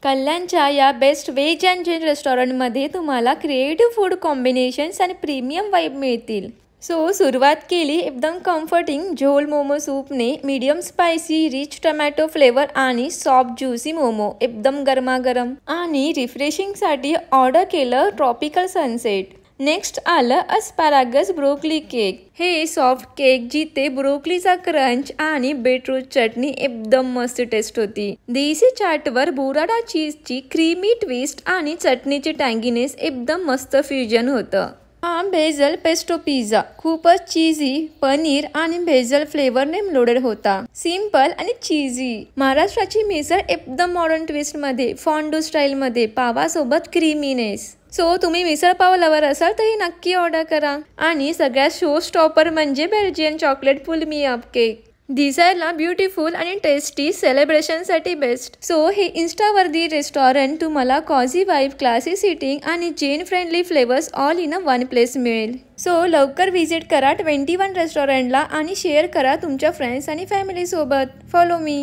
कल्याणच्या या best veg and Jain रेस्टॉरंटमध्ये तुम्हाला क्रिएटिव्ह फूड कॉम्बिनेशन्स आणि प्रीमियम वाईब मिळतील. सुरुवात केली एकदम कम्फर्टिंग झोल मोमो सूपने. Medium spicy rich tomato flavour आणि सॉफ्ट ज्युसी मोमो एकदम गरमागरम. आणि रिफ्रेशिंगसाठी ऑर्डर केलं ट्रॉपिकल सनसेट. नेक्स्ट आलं अस्पॅरागस ब्रोकली केक. हे सॉफ्ट केक जिथे ब्रोकलीचा क्रंच आणि बीटरूट चटणी एकदम मस्त टेस्ट होती. देसी चाटवर बुराडा चीजची क्रीमी ट्विस्ट आणि चटणीची टँगीनेस एकदम मस्त फ्युजन होतं. हा बेझल पेस्टो पिझ्झा खूपच चीझी पनीर आणि बेझल फ्लेवरने लोडेड होता. सिंपल आणि चीझी. महाराष्ट्राची मिसळ एकदम मॉडर्न ट्विस्ट मध्ये फॉन्डू स्टाईल मध्ये पावासोबत क्रीमीनेस. तुम्ही मिसळ पाव लवर असाल तर ही नक्की ऑर्डर करा. आणि सगळ्यात शो स्टॉपर म्हणजे Belgian chocolate fill me up cake. दिसायला ब्युटिफुल आणि टेस्टी, सेलिब्रेशनसाठी बेस्ट. हे इन्स्टावर्दी रेस्टॉरंट तुम्हाला कॉझी वाईब, क्लासी सिटिंग आणि Gen friendly flavours all in one place मिळेल. लवकर व्हिजिट करा 21 रेस्टॉरंटला आणि शेअर करा तुमच्या फ्रेंड्स आणि फॅमिली सोबत. Follow me.